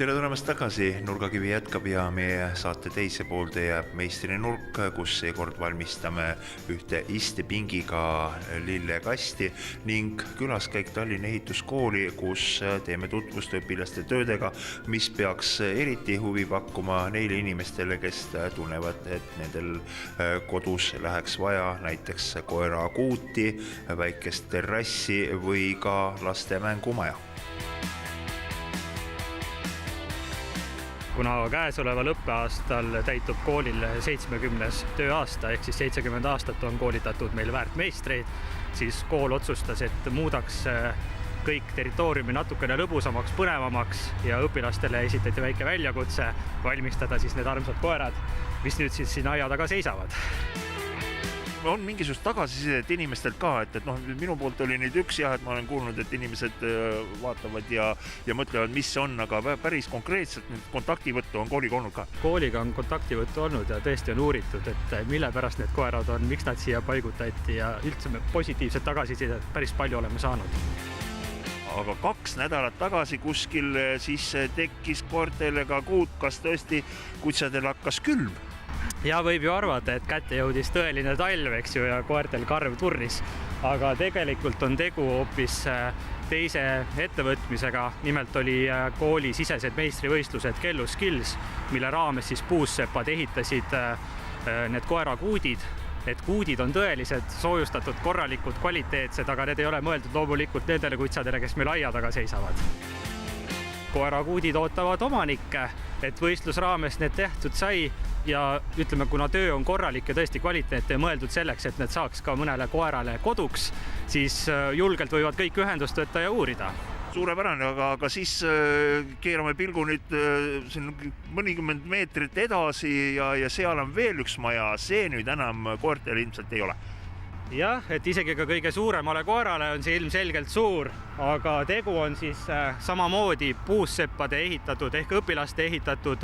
Tere tulemast tagasi, Nurgakivi jätkab ja meie saate teise poolde jääb meistrinurk, kus seekord valmistame ühte istepingiga lillekasti ning külaskäik Tallinna Ehituskooli, kus teeme tutvust õpilaste töödega, mis peaks eriti huvi pakkuma neile inimestele, kes tunnevad, et nendel kodus läheks vaja näiteks koerakuuti, väikest terrassi või ka laste mängumaja. Kuna käesoleval õppeaastal täitub koolil 70. tööaasta, ehk siis 70 aastat on koolitatud meil väärtmeistreid, siis kool otsustas, et muudaks kõik territooriumi natukene lõbusamaks, põnevamaks ja õpilastele esitati väike väljakutse valmistada siis need armsad koerad, mis nüüd siis siin aia taga seisavad. On mingisugust tagasisidet inimestelt ka, et minu poolt oli nüüd üks et ma olen kuulnud, et inimesed vaatavad ja mõtlevad, mis see on, aga päris konkreetselt kontaktivõttu on kooliga olnud ka. Kooliga on kontaktivõttu olnud ja tõesti on uuritud, et mille pärast need koerad on, miks nad siia paigutati ja üldse positiivset tagasisidet päris palju oleme saanud. Aga 2 nädalat tagasi kuskil siis tekkis koertele ka kuut, kas tõesti kutsadel hakkas külm? Ja võib ju arvata, et kätte jõudis tõeline talv, eks ju, ja koertel karv turnis. Aga tegelikult on tegu hoopis teise ettevõtmisega. Nimelt oli kooli sisesed meistrivõistlused Kellu Skills, mille raames siis puussepad ehitasid need koerakuudid. Need kuudid on tõelised, soojustatud, korralikud, kvaliteetsed, aga need ei ole mõeldud loomulikult nendele kutsadele, kes meil aia taga seisavad. Koerakuudid ootavad omanikke, et võistlusraames need tehtud sai ja ütleme, kuna töö on korralik ja tõesti kvaliteet ja mõeldud selleks, et need saaks ka mõnele koerale koduks, siis julgelt võivad kõik ühendust võtta ja uurida. Suurepärane, aga siis keerame pilgu nüüd mõnikümmend meetrit edasi ja seal on veel üks maja, see nüüd enam koertel ilmselt ei ole. Jah, et isegi ka kõige suuremale koerale on see ilmselgelt suur, aga tegu on siis samamoodi puusseppade ehitatud ehk õpilaste ehitatud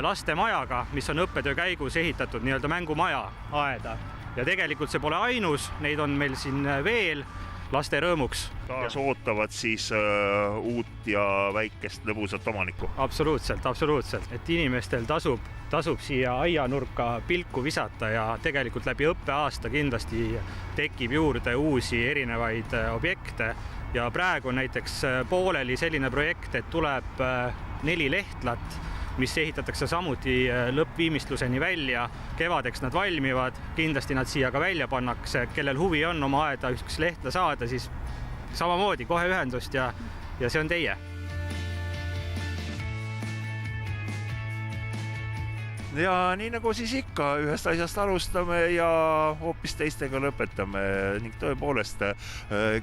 lastemajaga, mis on õppetöö käigus ehitatud nii-öelda mängumaja aeda. Ja tegelikult see pole ainus, neid on meil siin veel laste rõõmuks. Taas ootavad siis uut ja väikest lõbusat omanikku. Absoluutselt. Et inimestel tasub siia aianurka pilku visata ja tegelikult läbi õppeaasta kindlasti tekib juurde uusi erinevaid objekte. Ja praegu näiteks pooleli selline projekt, et tuleb 4 lehtlat, mis ehitatakse samuti lõppviimistluseni välja. Kevadeks nad valmivad, kindlasti nad siia ka välja pannakse. Kellel huvi on oma aeda üks lehtla saada, siis samamoodi kohe ühendust ja see on teie. Ja nii nagu siis ikka, ühest asjast alustame ja hoopis teistega lõpetame ning tõepoolest,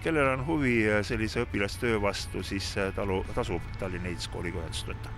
kellel on huvi sellise õpilastöö vastu, siis tasub Tallinna Ehituskooliga ühendust võtta.